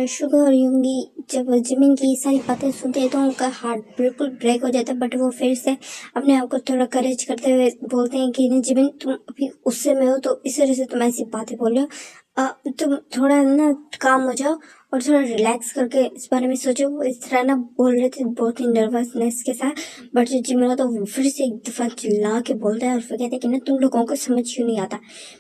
Sugar और यूंगी जब Jimin की सारी बातें सुनते हैं तो उनका हार्ट बिल्कुल ब्रेक हो जाता है, बट वो फिर से अपने आप को थोड़ा करेज करते हुए बोलते हैं कि नहीं जिमिन, तुम अभी गुस्से में हो तो इस वजह से तुम ऐसी बातें बोल रहे हो। तुम थोड़ा ना काम हो जाओ और थोड़ा रिलैक्स करके इस बारे में सोचो। वो इस तरह ना बोल रहे थे बहुत ही नर्वसनेस के साथ, बट जो जिमिन होता है वो फिर से एक दफ़ा चिल्ला के बोलता है और फिर कहते हैं कि ना तुम लोगों को समझ क्यों नहीं आता,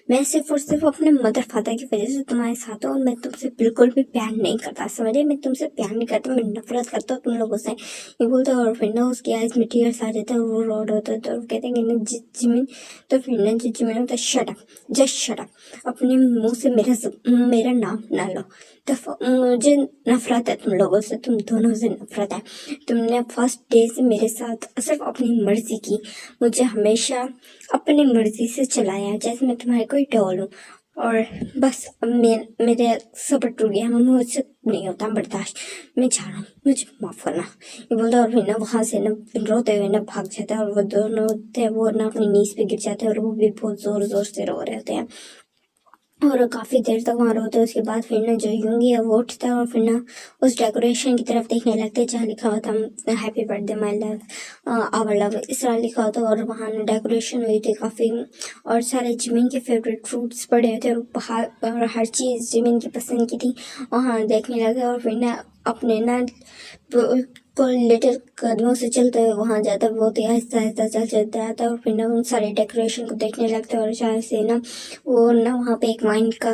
मैं सिर्फ और सिर्फ अपने मदर फादर की वजह से तुम्हारे साथ हूँ और मैं तुमसे बिल्कुल भी प्यार नहीं करता, समझे, मैं तुमसे प्यार नहीं करता, मैं नफरत करता हूँ तुम लोगों से, ये बोलता है। और फिर ना उसकी आइज में टीयर्स आ जाते हैं और वो रो रहा होता है। तो कहते हैं कि ना जिमिन, तो फिर ना जिमिन होता है shut up, just shut up, अपने मुंह से मेरा नाम ना लो। तो मुझे नफरत है तुम लोगों से, तुम दोनों से नफरत है। तुमने फर्स्ट डे से मेरे साथ सिर्फ अपनी मर्जी की, मुझे हमेशा अपनी मर्जी से चलाया जैसे मैं तुम्हारी कोई डॉल हूँ, और बस अब मेरे सब्र टूट गया, मुझसे नहीं होता बर्दाश्त, मैं जा रहा हूँ, मुझे माफ़ करना, ये बोलता। और फिर ना वहाँ से ना रोते हुए ना भाग जाता है और वो दोनों होते हैं वो ना अपनी नीज पे गिर जाते हैं और वो भी बहुत ज़ोर ज़ोर से रो रहे होते हैं और काफ़ी देर तक वहाँ रोते हैं। उसके बाद फिर ना जो यूंगी है वो उठता है और फिर ना उस डेकोरेशन की तरफ देखने लगते हैं जहाँ लिखा हुआ था happy birthday my love our love, इस तरह लिखा होता है। और वहाँ ना डेकोरेशन हुई थी काफ़ी, और सारे जिमिन के फेवरेट फ्रूट्स पड़े हुए थे और हर चीज़ जिमिन की पसंद की थी। वहाँ देखने लगे और फिर ना अपने ना को लिटिल कदमों से चलते हुए वहाँ जाता है, बहुत ही आहिस्ता आहिस्ता चलता आता है। और फिर ना उन सारे डेकोरेशन को देखने लगता है और अचानक से ना वो ना वहाँ पे एक वाइन का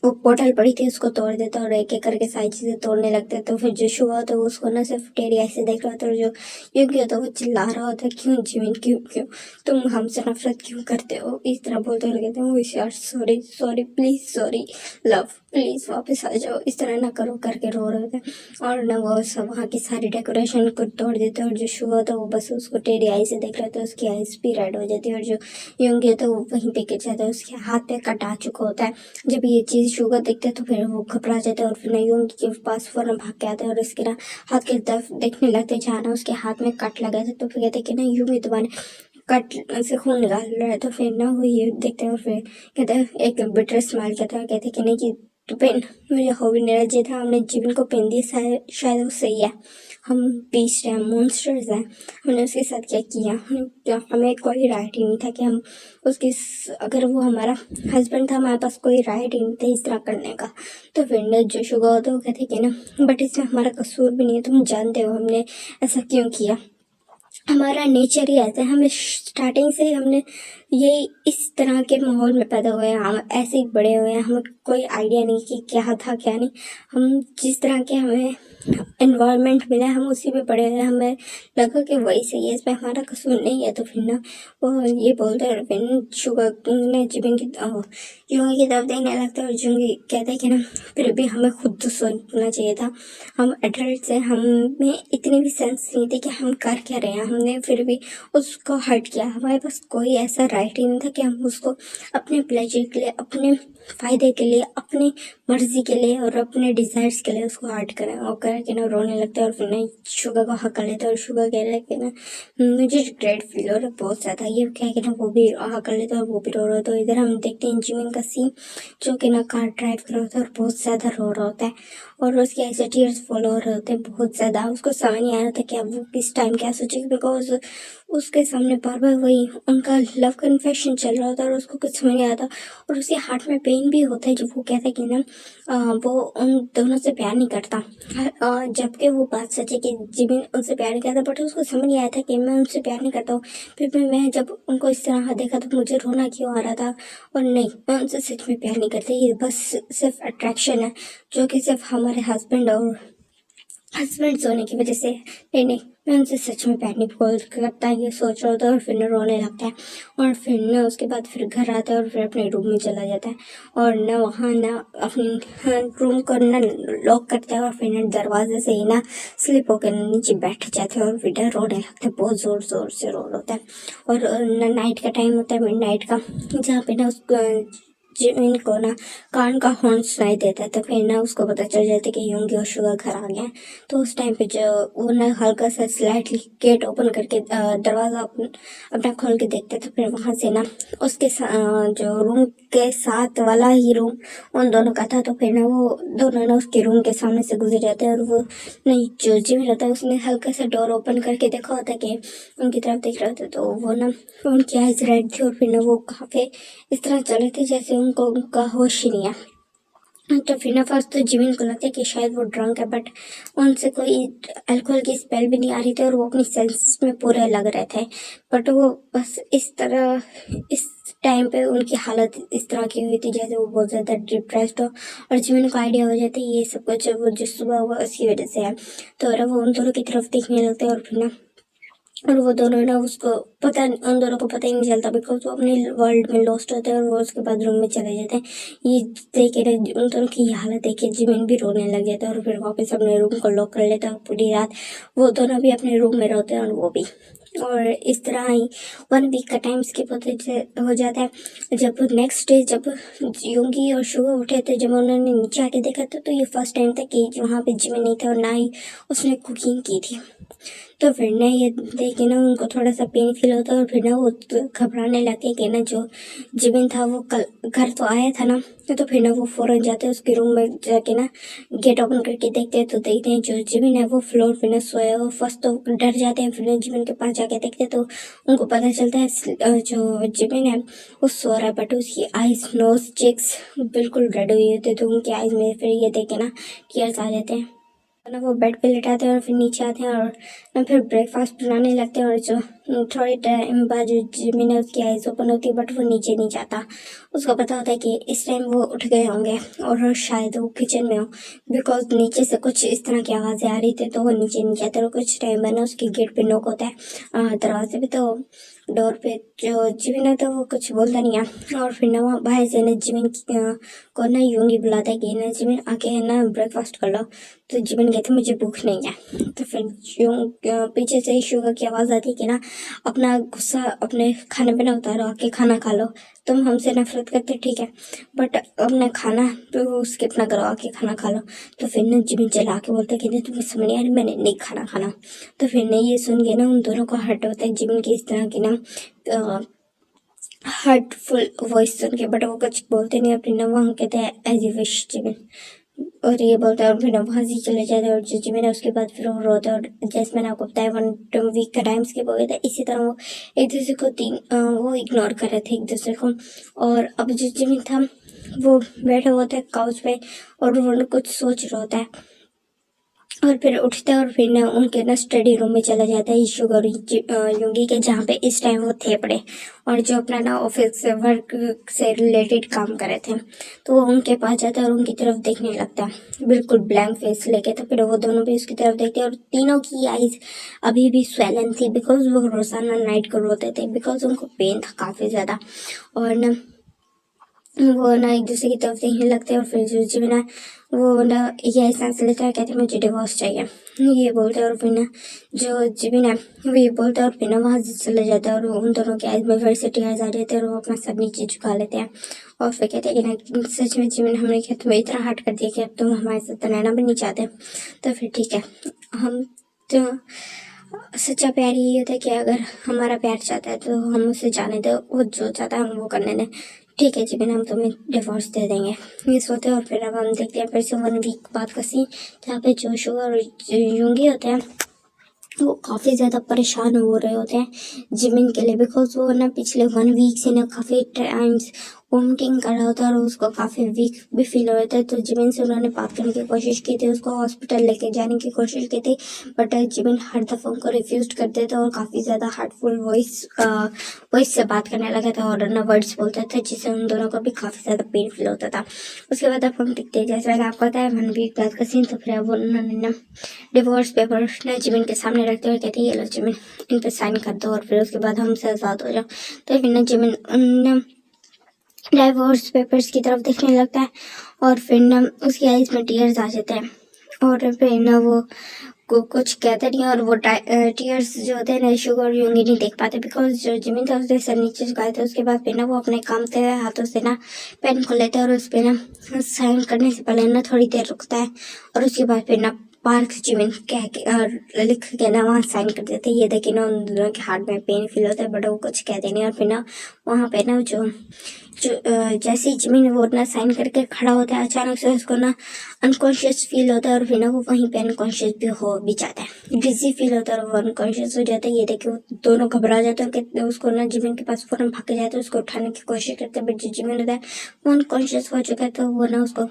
वो बोतल पड़ी थी उसको तोड़ देता है और एक एक करके सारी चीज़ें तोड़ने लगते हैं। तो फिर जो शुभ होता है उसको ना सिर्फ टेढ़ी ऐसे देख रहा होता है और जो योगी होता है वो चिल्ला रहा होता है, क्यों जिमिन, क्यों क्यों तुम हमसे नफरत क्यों करते हो, इस तरह बोलते हुए कहते हैं यार sorry sorry please sorry love please वापस आ जाओ, इस तरह ना करो करके रो रहे थे। और ना वो सब वहाँ की सारी डेकोरेशन को तोड़ देते हैं और जो शुभ होता है वो बस उसको टेढ़ी आई से देख रहा था, उसकी आइज भी रेड हो जाती है और जो योगी होता है वो वहीं पे गिर जाता है, उसके हाथ पे कट आ चुका होता है। जब ये चीज़ शुगर देखते हैं तो फिर वो घबरा जाता है और फिर ना योगी के पास फौरन भाग के आता है और उसके ना हाथ की तरफ देखने लगते हैं जहाँ ना उसके हाथ में कट लगा था। तो फिर कहते हैं कि ना योगी तुम्हारे कट से खून निकाल रहा है। तो फिर ना वो ये देखते हैं और फिर कहते हैं एक बिटर स्माइल कहता है, कहते हैं कि नहीं कि तो पेन मुझे हो भी नहीं रहा, जितना हमने जीवन को पेन दिया शायद वो सही है, हम बीच रहे हैं, मॉन्स्टर्स हैं, हमने उसके साथ क्या किया, हमें कोई राइट ही नहीं था कि हम उसके अगर वो हमारा हस्बैंड था हमारे पास कोई राइट ही नहीं था इस तरह करने का। तो फिर ना जो शुगर होता है वो कहते कि ना बट इसमें हमारा कसूर भी नहीं है, तुम जानते हो हमने ऐसा क्यों किया, हमारा नेचर ही ऐसा है, हमें स्टार्टिंग से हमने ये इस तरह के माहौल में पैदा हुए हैं, हम ऐसे ही बड़े हुए हैं, हमें कोई आइडिया नहीं कि क्या था क्या नहीं, हम जिस तरह के हमें एनवायरनमेंट मिला है हम उसी में पड़े हुए हैं, हमें लगा कि वही सही है, इसमें हमारा कसूर नहीं है। तो फिर ना वो ये बोलते हैं फिर शुगर ने जिबिन की जूंगी की तरफ देखने लगता है और जूंगी कहते हैं कि ना फिर भी हमें खुद तो सोचना चाहिए था, हम एडल्ट हैं, हमें इतनी भी सेंस नहीं थी कि हम कर क्या रहे हैं, हमने फिर भी उसको हर्ट किया, हमारे पास कोई ऐसा राइट ही नहीं था कि हम उसको अपने प्लेजर के लिए, अपने फ़ायदे के लिए, अपनी मर्जी के लिए और अपने डिज़ायर्स के लिए उसको हर्ट करें। और करके ना रोने लगता है और फिर ना शुगर को हक कर लेता है और शुगर कह रहा है कि ना मुझे रिग्रेट फील हो रहा है बहुत ज़्यादा, ये कह के ना वो भी हक कर लेता है और वो भी रो रहा होता है। इधर हम देखते हैं जिमिन का सीन जो कि ना कार ड्राइव कर रहा होता है और बहुत ज़्यादा रो रहा होता है और उसके ऐसे टीयर्स फॉलो हो रहे होते हैं बहुत ज़्यादा, उसको समझ नहीं आ रहा था कि अब वो किस टाइम क्या सोचेगी, बिकॉज उसके सामने बार बार वही उनका लव कन्फेशन चल रहा होता है और उसको कुछ समझ नहीं आता और उसके हार्ट में पेन भी होता है जब वो कहता है कि ना वो उन दोनों से प्यार नहीं करता, जबकि वो बात सच है कि जिमिन उनसे प्यार नहीं करता, बट उसको समझ नहीं आया था कि मैं उनसे प्यार नहीं करता हूँ। फिर भी मैं जब उनको इस तरह देखा तो मुझे रोना क्यों आ रहा था, और नहीं मैं उनसे सच में प्यार नहीं करती, ये बस सिर्फ अट्रैक्शन है जो कि सिर्फ हमारे हस्बैंड्स होने की वजह से, नहीं नहीं मैं उनसे सच में प्यार नहीं करता, ये सोच रहा होता है और फिर ना रोने लगता है और फिर ना उसके बाद फिर घर आता है और फिर अपने रूम में चला जाता है और ना वहाँ ना अपने रूम को ना लॉक करता है और फिर ना दरवाजे से ही ना स्लिप होकर नीचे बैठ जाते हैं और फिर ना रोने लगता है, बहुत ज़ोर ज़ोर से रो होता है। और ना नाइट का टाइम होता है, मिड नाइट का, जहाँ पे ना उसको जिमिन को ना कान का हॉर्न सुनाई देता है। तो फिर ना उसको पता चल जाता है कि योंगी और शुगा घर आ गए हैं। तो उस टाइम पे जो वो ना हल्का सा स्लाइटली गेट ओपन करके दरवाज़ा अपना खोल के देखते हैं। तो फिर वहाँ से ना उसके जो रूम के साथ वाला ही रूम उन दोनों का था। तो फिर ना वो दोनों ना उसके रूम के सामने से गुजर जाते हैं और वो नहीं जो जिमिन रहता है उसने हल्का सा डोर ओपन करके देखा होता है कि उनकी तरफ देख रहे होते। तो वो ना उनकी आइज रेड थी और फिर ना वो काफ़ी इस तरह चल रहे थे जैसे उनको उनका होश ही नहीं है। तो फिर ना फर्स्ट तो जिमिन को लगता है कि शायद वो ड्रंक है, बट उनसे कोई अल्कोहल की स्मेल भी नहीं आ रही थी और वो अपनी सेंसेस में पूरे लग रहे थे। बट वो बस इस तरह इस टाइम पे उनकी हालत इस तरह की हुई थी जैसे वो बहुत ज़्यादा डिप्रेस्ड हो और जिमिन को आइडिया हो जाता है ये सब कुछ वो जो सुबह हुआ उसकी वजह से है। तो वो उन दोनों की तरफ देखने लगते हैं और फिर ना और वो दोनों ना उसको पता उन दोनों को पता ही नहीं चलता बिकॉज वो अपने वर्ल्ड में लॉस्ट होते हैं और वो उसके बाद रूम में चले जाते हैं। ये देख के उन दोनों की ये हालत देख के जिमिन भी रोने लग जाता है और फिर वापस अपने रूम को लॉक कर लेता है। पूरी रात वो दोनों भी अपने रूम में रहते हैं और वो भी, और इस तरह ही 1 वीक का टाइम स्किप हो जाता है। जब नेक्स्ट डे जब योंगी और शुगा उठे थे, जब उन्होंने नीचे आके देखा था तो ये फर्स्ट टाइम था कि वहाँ पे जिमिन नहीं था और ना ही उसने कुकिंग की थी। तो फिर ना ये देख के ना उनको थोड़ा सा पेन फील होता है और फिर ना वो घबराने लगते कि ना जो जिमिन था वो कल घर तो आया था ना। तो फिर ना वो फ़ौरन जाते हैं उसके रूम में जाके ना गेट ओपन करके देखते हैं। तो देखते हैं जो जिमिन है वो फ्लोर पे ना सोया हुआ। फर्स्ट तो डर जाते हैं, फिर ना जिमिन के पास जाके देखते हैं तो उनको पता चलता है जो जिमिन है वो सो रहा है, बट उसकी आइज नोज चेक्स बिल्कुल रेड हुई होती है। तो उनकी आइज में फिर ये देख के ना टीयर्स आ जाते हैं। ना वो बेड पे लेटाते हैं और फिर नीचे आते हैं और ना फिर ब्रेकफास्ट बनाने लगते हैं। और जो थोड़ी टाइम बाद जो जिमिन है उसकी आइज ओपन होती है बट वो नीचे नहीं जाता। उसको पता होता है कि इस टाइम वो उठ गए होंगे और शायद वो किचन में हो बिकॉज नीचे से कुछ इस तरह की आवाज़ें आ रही थी। तो वो नीचे नहीं जाते और कुछ टाइम बाद ना उसके गेट पे नॉक होता है दरवाजे पे। तो डोर पे जो जिमिन है तो वो कुछ बोलता नहीं है और फिर ना वहाँ बाहर से ना जिमिन को ना यूंगी बुलाता है कि ना जिमिन आके ना ब्रेकफास्ट कर लो। तो जिमिन कहते मुझे भूख नहीं है। तो फिर पीछे से शुगर की आवाज़ आती है कि ना अपना गुस्सा अपने खाने पे ना उतारो, आके खाना खा लो। तुम हमसे नफरत करते ठीक है, बट अपना खाना तो स्किप ना करो, आके खाना खा लो। तो फिर ना जिमिन चला के बोलते कि नहीं तुम्हें समझ नहीं आ रही, मैंने नहीं खाना। तो फिर ना ये सुन के ना उन दोनों को हर्ट होता है जिमिन की इस तरह की ना हर्टफुल वॉइस सुन के, बट वो कुछ बोलते नहीं। अपनी ना वहाँ कहते हैं एज यू विश जिमिन, और ये बोलता है और फिर वहाँ से चले जाते हैं। और जो जिमिन है उसके बाद फिर वो रोता है और जैसे मैंने आपको बताया 1 वीक का टाइम स्किप हो गया था। इसी तरह वो एक दूसरे को वो इग्नोर कर रहे थे एक दूसरे को। और अब जो जिमिन था वो बैठा हुआ था काउच पे और वो कुछ सोच रहा होता है और फिर उठते हैं और फिर ना उनके ना स्टडी रूम में चला जाता है शुगर योंगी के, जहाँ पे इस टाइम वो थे पड़े और जो अपना ना ऑफिस से वर्क से रिलेटेड काम कर रहे थे। तो वो उनके पास जाता है और उनकी तरफ देखने लगता है बिल्कुल ब्लैंक फेस लेके। तो फिर वो दोनों भी उसकी तरफ देखते हैं और तीनों की आइज अभी भी स्वेलन थी बिकॉज वो रोजाना नाइट को रोते थे बिकॉज उनको पेन था काफ़ी ज़्यादा। और ना वो ना एक दूसरे की तरफ देखने लगते हैं और फिर जो जिमिन है वो ना ये सांस लेता है, कहते हैं मुझे डिवोर्स चाहिए ये बोलते हैं। और फिर ना जो जिमिन है वो ये बोलता है और फिर ना वहाँ से चले जाता है और उन दोनों के आइज में फिर से टीयर्स आ जाते हैं और वो अपना सब नीचे झुका लेते हैं। और फिर कहते हैं कि ना सच में जिमिन हमने क्या तुम्हें इतना हर्ट कर दिया कि अब तुम हमारे साथ रहना भी नहीं चाहते। तो फिर ठीक है, हम तो सच्चा प्यार यही होता है कि अगर हमारा प्यार चाहता है तो हम उसे जाने दो, वो जो चाहता है हम वो करने दें। ठीक है जिमिन हम तुम्हें डिवोर्स दे देंगे, ये सोते हैं। और फिर अब हम देखते हैं फिर से 1 वीक बाद का सीन जहाँ पे जोशु और यूंगी होते हैं वो काफ़ी ज़्यादा परेशान हो रहे होते हैं जिमिन के लिए बिकॉज वो ना पिछले 1 वीक से ना काफ़ी टाइम्स वोमिटिंग कर रहा होता है और उसको काफ़ी वीक भी फील हो रहा था। तो जिमिन से उन्होंने बात करने की कोशिश की थी, उसको हॉस्पिटल लेके जाने की कोशिश की थी, बट जिमिन हर दफ़ा उनको रिफ्यूज करते थे और काफ़ी ज़्यादा हार्टफुल वॉइस से बात करने लगा था और ना वर्ड्स बोलता था जिससे उन दोनों को भी काफ़ी ज़्यादा पेन फील होता था। उसके बाद अब हम दिखते हैं जैसे मैंने आपको बताया 1 वीक बाद का सीन। तो फिर अब उन्होंने ना डिवोर्स पेपर ना जिमिन के सामने रखते हुए कहते ये लो जिमिन इन पे साइन कर दो और फिर उसके बाद हमसे आज़ाद हो जाओ। तो फिर ना जिमिन डाइवोर्स पेपर्स की तरफ देखने लगता है और फिर ना उसकी आइज में टीयर्स आ जाते हैं और फिर ना वो कुछ कहते नहीं, और वो टीयर्स जो होते हैं ना शुगर और यूंगी नहीं देख पाते, बिकॉज जो जिमिन था उसने सर नीचे झुकाए थे। उसके बाद फिर ना वो अपने काम से हाथों से ना पेन खोल लेते हैं और उस पर ना साइन करने से पहले ना थोड़ी देर रुकता है, और उसके बाद फिर ना पार्क जिमिन कह के लिख के ना वहाँ साइन कर देते हैं। ये देखिए ना उन दोनों के हाथ में पेन फील होता है, बट वो कुछ कहते नहीं। और फिर ना वहाँ पे ना जो जैसे ही जिमिन वो ना साइन करके खड़ा होता है, अचानक से उसको ना अनकॉन्शियस फील होता है, और फिर ना वो वहीं पे अनकॉन्शियस भी हो भी जाता है, डिजी फील होता है और वो अनकॉन्शियस हो जाता है। ये देखिए वो दोनों घबरा जाते हैं कि उसको ना जिमिन के पास फौरन भाग के जाते हैं, उसको उठाने की कोशिश करते हैं, बट जो जिमिन होता है वो अनकॉन्शियस हो चुका है। तो वो ना उसको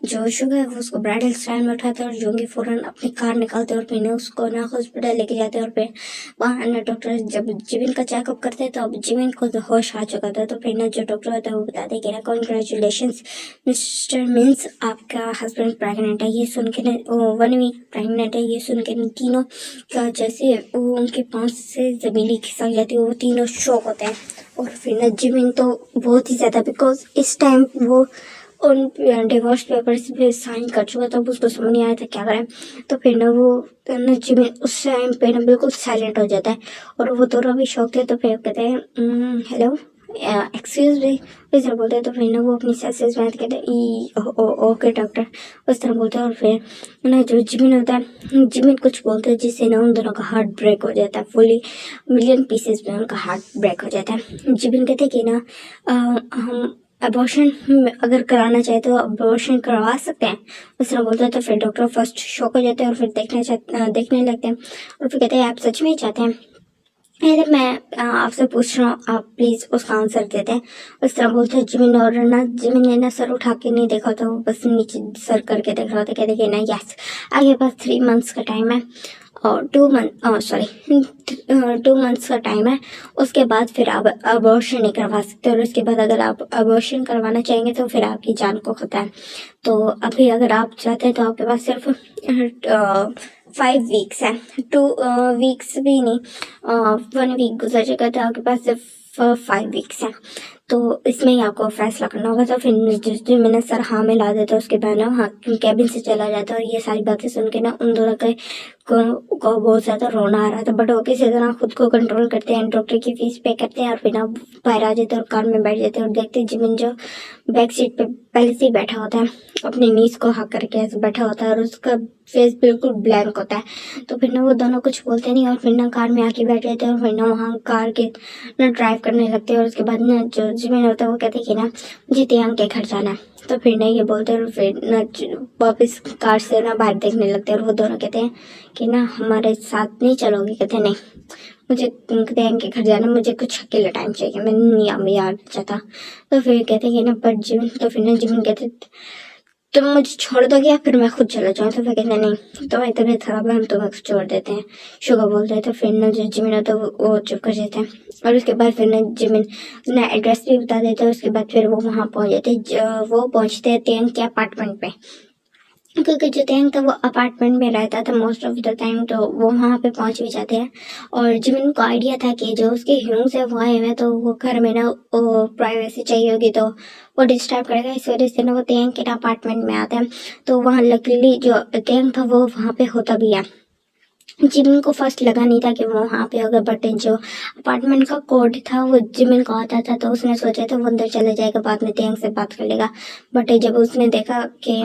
जो शुगर है वो उसको ब्राइडल स्टैंड में उठाते हैं और जोंगी फौरन अपनी कार निकालते हैं और फिर ना उसको ना हॉस्पिटल लेके जाते हैं। और फिर वहाँ ना डॉक्टर जब जिमिन का चेकअप करते हैं तो अब जिमिन को तो होश आ चुका था। तो फिर ना जो डॉक्टर होता है वो बताते हैं कि ना कॉन्ग्रेचुलेशंस मिस्टर मीन्स आपका हस्बैंड प्रेग्नेंट है। ये सुन के ना 1 वीक प्रेग्नेंट है। ये सुन के ना तीनों का जैसे वो उनके पाँव से जमीनी खिसक जाती है, वो तीनों शॉक होते हैं। और फिर ना जिमिन तो बहुत ही ज़्यादा, बिकॉज इस टाइम वो उन डिवोर्स पेपर्स पे साइन कर चुका था, उसको समझ नहीं आया था क्या करें। तो फिर ना वो ना जिमिन उस टाइम पे ना बिल्कुल साइलेंट हो जाता है, और वो दोनों भी शौक थे। तो फिर कहते हैं हेलो एक्सक्यूज मी, इस तरह बोलते हैं। तो फिर ना वो अपनी सैसेस में कहते हैं ओके डॉक्टर, उस तरह बोलते हैं। और फिर ना जो जिमिन होता है, जिमिन कुछ बोलते हैं जिससे ना उन दोनों का हार्ट ब्रेक हो जाता है, फुली मिलियन पीसेस में उनका हार्ट ब्रेक हो जाता है। जिमिन कहते हैं कि ना हम अबॉर्शन अगर कराना चाहे तो अबॉर्शन करवा सकते हैं, उस तरह बोलते हैं। तो फिर डॉक्टर फर्स्ट शॉक हो जाते हैं और फिर देखने लगते हैं, और फिर कहते हैं आप सच में चाहते हैं। अरे मैं आपसे पूछ रहा हूँ, आप प्लीज़ उसका आंसर दे दें, उस तरह बोलते हैं जिमिन। और ना जिमिन ने ना सर उठा के नहीं देखा था, वो बस नीचे सर करके देख रहा था। कहते कि ना यस आगे पास 3 मंथ्स का टाइम है, और 2 मंथ्स का टाइम है। उसके बाद फिर आप अबॉर्शन नहीं करवा सकते, और उसके बाद अगर आप अबॉर्शन करवाना चाहेंगे तो फिर आपकी जान को खतरा है। तो अभी अगर आप चाहते हैं तो आपके पास सिर्फ 5 वीक्स है, 2 वीक्स भी नहीं, 1 वीक गुजर चुका था, आपके पास सिर्फ 5 वीक्स है। तो इसमें ही आपको फैसला करना होगा। तो फिर जो मैंने सर हाँ में ला देता उसके बाद ना हाँ कैबिन से चला जाता, और ये सारी बातें सुन के ना उन दोनों को बहुत ज़्यादा रोना आ रहा था, बट वो किसी तरह खुद को कंट्रोल करते हैं, डॉक्टर की फीस पे करते हैं, और फिर ना बाहर आ जाते हैं और कार में बैठ जाते हैं। और देखते हैं जिमिन जो बैक सीट पे पहले से ही बैठा होता है, अपनी नीज को हक करके ऐसे बैठा होता है, और उसका फेस बिल्कुल ब्लैंक होता है। तो फिर ना वो दोनों कुछ बोलते नहीं, और फिर ना कार में आके बैठ जाते हैं, और फिर ना वहाँ कार के ना ड्राइव करने लगते हैं। और उसके बाद ना जो जिमिन होता है वो कहते हैं कि ना मुझे तियांग के घर जाना है। तो फिर ना ये बोलते हैं, और फिर ना वापस कार से ना बाहर देखने लगते हैं, और वो दोनों कहते हैं कि ना हमारे साथ नहीं चलोगे। कहते हैं नहीं, मुझे तियांग के घर जाना, मुझे कुछ अकेला टाइम चाहिए, मैं नहीं यार चाहता। तो फिर कहते हैं कि ना पर जिमिन, तो फिर ना जिमिन कहते तुम मुझे छोड़ दोगे या फिर मैं खुद चला जाऊँ। तो फिर कहते नहीं तुम्हारी तबीयत खराब है, हम तुम्हें छोड़ देते हैं, शुगर बोलते हैं। तो फिर ना जो जिमिन होता है वो चुप कर जाते हैं, और उसके बाद फिर ना जिमिन ना एड्रेस भी बता देते हैं। उसके बाद फिर वो वहाँ पहुँच जाते हैं, वो पहुँचते हैं तियांग के अपार्टमेंट पे, क्योंकि जो तियांग था वो अपार्टमेंट में रहता था मोस्ट ऑफ द टाइम, तो वो वहाँ पे पहुँच भी जाते हैं। और जिमिन को आइडिया था कि जो उसके ह्यूमंस है वो आए हुए हैं, तो वो घर में ना प्राइवेसी चाहिए होगी, तो वो डिस्टर्ब करेगा, इस वजह से ना वो तियांग के अपार्टमेंट में आते हैं। तो वहाँ लकीली जो तियांग था वो वहाँ पे होता भी है। जिमिन को फर्स्ट लगा नहीं था कि वो वहाँ पे होगा, बट जो अपार्टमेंट का कोड था वो जिमिन को आता था, तो उसने सोचा था वो अंदर चले जाएगा, बाद में तियांग से बात कर लेगा। बट जब उसने देखा कि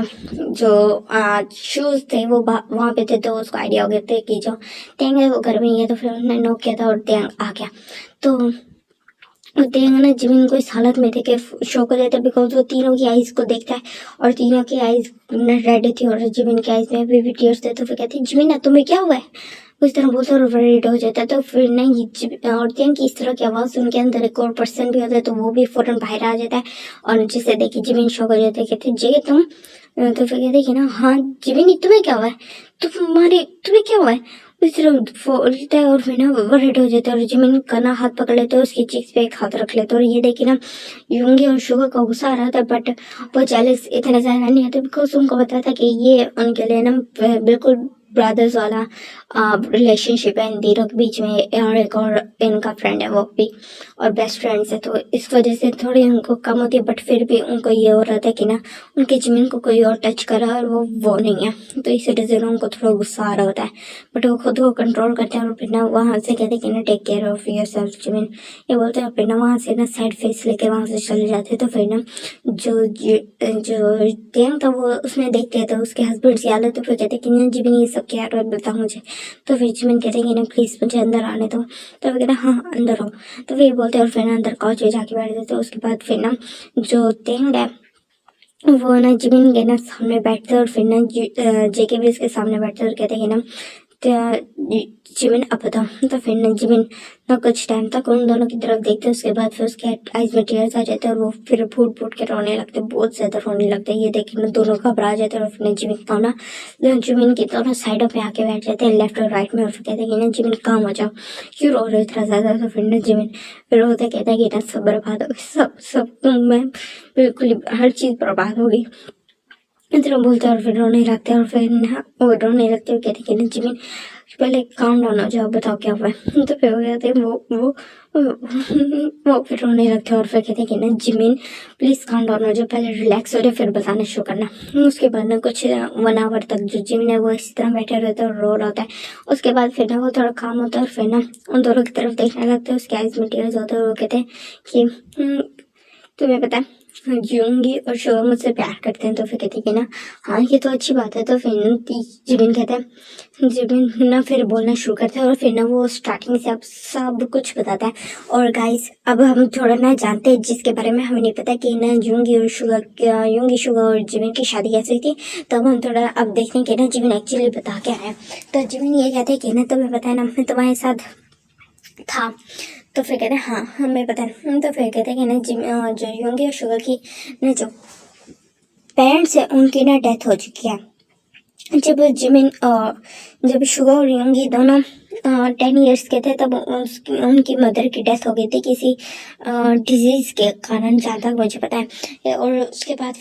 जो शूज़ थे वो वहाँ पे थे, तो उसको आइडिया हो गया था कि जो तियांग है वो घर में ही है। तो फिर उसने नॉक किया था और तियांग आ गया। तो तियांग ना जिमिन को इस हालत में देख के शॉक हो जाता है, बिकॉज वो तीनों की आइज़ को देखता है, और तीनों की आइज़ रेड थी और जिमिन की आइज़ में भी टीयर्स थे। तो फिर कहते हैं जिमिन ना तुम्हें क्या हुआ है, उस तरह बोलते और रेड हो जाता है। तो फिर ना ये और तियांग की इस तरह की आवाज़ सुन के अंदर एक और पर्सन भी होता है, तो वो भी फौरन बाहर आ जाता है, और जिसे देखिए जिमिन शॉक हो जाता है, कहते हैं जे तुम। तो फिर कहते कि ना हाँ जिमिन तुम्हें क्या हुआ है, तुम्हें क्या हुआ है, उस तरह बोलता है। और फिर ना वो रेड हो जाता है, और जिमिन का ना हाथ पकड़ लेते हैं, उसकी चीक्स पे एक हाथ रख लेते हैं, और ये देखिए ना यूंगी और शुगर का गुस्सा आ रहा था, बट वो जेलस इतने ज़्यादा नहीं आते, बिकॉज उनको पता था कि ये उनके लिए ना बिल्कुल ब्रदर्स वाला रिलेशनशिप है इन तीनों के बीच में, और एक और इनका फ्रेंड है वो भी। और बेस्ट फ्रेंड्स है, तो इस वजह से थोड़ी उनको कम होती है, बट फिर भी उनको ये हो रहा था कि ना उनके जिमिन को कोई और टच करा और वो नहीं है, तो इस वजह से ना उनको थोड़ा गुस्सा आ रहा होता है, बट वो खुद को कंट्रोल करते हैं और फिर ना वहाँ से कहते हैं कि ना take care of yourself Jimin, ये बोलते हैं। फिर ना वहाँ से ना सैड फेस लेके वहाँ से चले जाते हैं। तो फिर ना जो जो टेंग था वो उसने देख लिया था उसके हस्बैंड की हालत, तो फिर कहते कि ना जिमिन ये सब क्या बता मुझे, तो फिर जिमिन कहते हैं कि ना प्लीज़ मुझे अंदर आने दो, तो फिर कहते हैं हाँ अंदर हो, तो फिर बोलते हैं और फिर ना अंदर काउच पे जाके बैठ जाते। उसके बाद फिर ना जो टेंग है वो ना जिमिन के ना सामने बैठते और फिर ना जेके भी उसके सामने बैठते और कहते हैं कि ना जिमिन अब बताओ, तो फिर ना जिमिन ना कुछ टाइम तक उन दोनों की तरफ देखते हैं। उसके बाद फिर उसके आइज में टीयर्स आ जाते हैं और वो फिर फूट फूट के रोने लगते हैं, बहुत ज्यादा रोने लगते हैं। ये देख के ना दोनों घबरा जाते हैं और फिर जिमिन को ना जिमिन की दोनों साइडों पे आके बैठ जाते हैं, लेफ्ट और राइट में, और फिर कहते हैं कि ना जिमिन काम हो जाओ, क्यों रो रहे हो इतना ज्यादा। तो फिर ना जिमिन फिर रोते कहता है कि ना सब बर्बाद हो गई, सब सब मैं बिल्कुल हर चीज बर्बाद हो गई, इतना बोलते हैं और फिर रोने लगते हैं। और फिर ना वो रोने लगते हैं, कहते कि ना जिमिन पहले काम डाउन हो जाओ, बताओ क्या हुआ है। तो फिर हो जाते हैं वो फिर रोने लगते हैं और फिर कहते हैं कि ना जिमिन प्लीज काम डाउन हो जाओ, पहले रिलैक्स हो जाओ फिर बताना शुरू करना। उसके बाद ना कुछ 1 आवर तक जो जिमिन है वो इसी तरह बैठे रहता है और रो रहा होता है। उसके बाद फिर ना वो थोड़ा काम होता है और फिर ना उन दोनों की तरफ देखने लगते हैं, उसके आइज में टीयर्स होते हैं और वो कहते हैं कि तुम्हें पता है जूंगी और शुगर मुझसे प्यार करते हैं। तो फिर कहती कि ना हाँ ये तो अच्छी बात है। तो फिर जिबिन कहते हैं, जिबिन ना फिर बोलना शुरू करते हैं और फिर ना वो स्टार्टिंग से अब सब कुछ बताता है। और गाइस अब हम थोड़ा ना जानते हैं जिसके बारे में हमें नहीं पता कि ना जूंगी और शुगर और जिबिन की शादी कैसे हुई थी। तब हम थोड़ा अब देखते हैं कि ना जिबिन एक्चुअली बता के आया। तो जिबिन ये कहते हैं कि ना तुम्हें पता है ना मैं तुम्हारे साथ था। तो फिर कहते हैं हाँ हमें पता है। तो फिर कहते हैं कि ना जो योंगी और शुगर की ना जो पेरेंट्स है उनकी ना डेथ हो चुकी है। जब शुगर और योंगी दोनों 10 इयर्स के थे तब उनकी मदर की डेथ हो गई थी किसी डिजीज के कारण, जहाँ तक मुझे पता है। और उसके बाद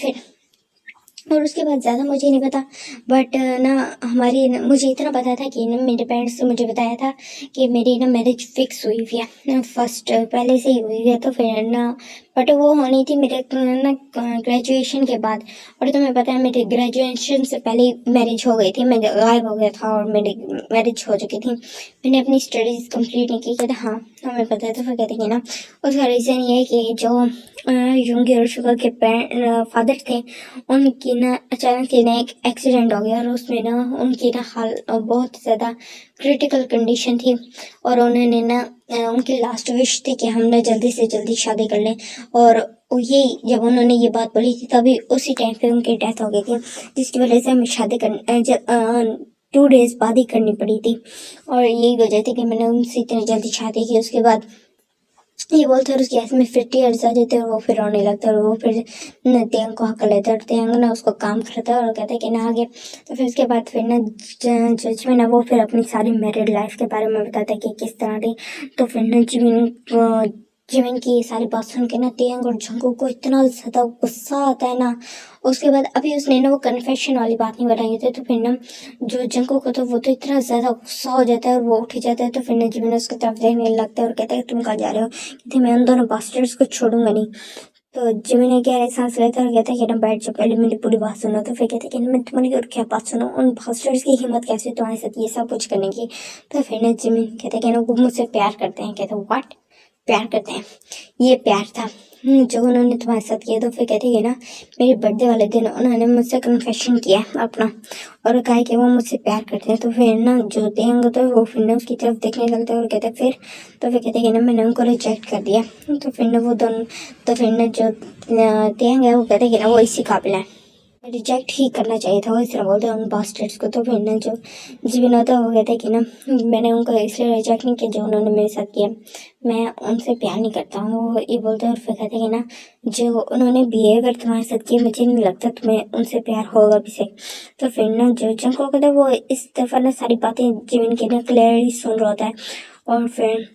ज़्यादा मुझे नहीं पता, बट ना मुझे इतना पता था कि ना मेरे पेरेंट्स ने मुझे बताया था कि मेरी ना मैरिज फिक्स हुई हुई है, फर्स्ट पहले से ही हुई है। तो फिर ना बट वो होनी थी मेरे ना ग्रेजुएशन के बाद, और तुम्हें पता है मेरी ग्रेजुएशन से पहले मैरिज हो गई थी, मैं गायब हो गया था और मेरी मैरिज हो चुकी थी। मैंने अपनी स्टडीज़ कंप्लीट नहीं की। कहते हाँ हमें पता है। तो फिर कहते कि ना उसका रीज़न ये है कि जो योंगी और शुगर के फादर थे उनकी ना अचानक से ना एक एक्सीडेंट हो गया और उसमें ना उनकी ना हाल बहुत ज़्यादा क्रिटिकल कंडीशन थी। और उन्होंने ना उनकी लास्ट विश थी कि हम ना जल्दी से जल्दी शादी कर लें। और ये जब उन्होंने ये बात बोली थी तभी उसी टाइम पे उनकी डेथ हो गई थी, जिसकी वजह से हमें शादी कर 2 डेज बाद ही करनी पड़ी थी। और यही वजह थी कि मैंने उनसे इतनी जल्दी शादी की। उसके बाद ये बोलते और उसकी ऐसे में 50 ईयर्स आ जाते और वो फिर रोने लगता है और वो फिर त्यंग को हक लेता है और त्यंग ना उसको काम करता है और कहता है कि ना आगे। तो फिर उसके बाद फिर ना जज में ना वो फिर अपनी सारी मैरिड लाइफ के बारे में बताता है कि किस तरह थी। तो फिर ना जिमिन की ये सारी बात सुन के ना त्यंग और जंगू को इतना ज़्यादा गुस्सा आता है ना। उसके बाद अभी उसने ना वो कन्फेशन वाली बात नहीं बताई थी। तो फिर ना जो जंगू को तो वो तो इतना ज़्यादा गुस्सा हो जाता है और वो उठ जाता है। तो फिर ना जिमिन उसकी तरफ देखने लगता है और कहता है तुम कहाँ जा रहे हो, कहते मैं उन दोनों बास्टर्ड्स को छोड़ूंगा नहीं। तो जिमिन गहरा सांस लेता है और कहता है कि ना बैठ जाओ, पहले मेरी पूरी बात सुनो। तो फिर कहते हैं कि मैं तुम्हारी और क्या बात सुनो, उन बास्टर्ड्स की हिम्मत कैसे तुम्हारे साथ ये सब कुछ करने की। तो फिर ना जिमिन कहते हैं कि ना वो मुझसे प्यार करते हैं। कहते व्हाट, प्यार करते हैं, ये प्यार था जो उन्होंने तुम्हारे साथ किया। तो फिर कहते हैं ना मेरे बर्थडे वाले दिन उन्होंने मुझसे कन्फेशन किया अपना और कहा कि वो मुझसे प्यार करते हैं। तो फिर ना जो त्यंग होता है वो फिर ना उसकी तरफ देखने लगता है और कहते फिर तो फिर कहते हैं कि ना मैंने उनको रिजेक्ट कर दिया। तो फिर ना वो दोनों तो फिर ना जो त्यंग है वो कहते हैं कि ना वो इसी काबिल है, रिजेक्ट ही करना चाहिए था, वो इस तरह बोलते हैं उन बास्टर्ड्स को। तो फिर ना जो जीवन होता है वो कहते हैं कि ना मैंने उनको इसलिए रिजेक्ट नहीं किया जो उन्होंने मेरे साथ किया, मैं उनसे प्यार नहीं करता हूँ, वो ये बोलते हैं। और फिर कहते हैं कि ना जो उन्होंने बिहेवियर तुम्हारे साथ किया मुझे नहीं लगता तुम्हें उनसे प्यार होगा भी से। तो फिर ना जो जंग कहता है वो इस दफ़ा ना सारी बातें जीवन की ना क्लियरली सुन रहा होता है। और फिर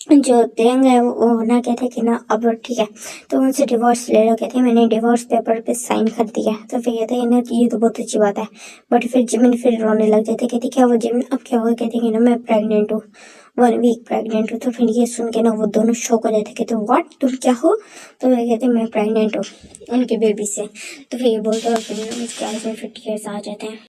जो तेंग है वो ना कहते हैं कि ना अब ठीक है तो उनसे डिवोर्स ले लो। कहते हैं मैंने डिवोर्स पेपर पे साइन कर दिया। तो फिर कहते हैं ना कि ये तो बहुत अच्छी बात है। बट फिर जिमिन फिर रोने लग जाते। कहती क्या वो जिमिन अब क्या हुआ। कहते कि ना मैं प्रेग्नेंट हूँ, 1 वीक प्रेग्नेंट हूँ। तो फिर ये सुन के ना वो दोनों शॉक हो जाते। कहते व्हाट तुम क्या हो। तो वे कहते मैं प्रेग्नेंट हूँ उनके बेबी से। तो फिर ये बोलते और फिर उसके आइज में फिर टीयर्स आ जाते हैं।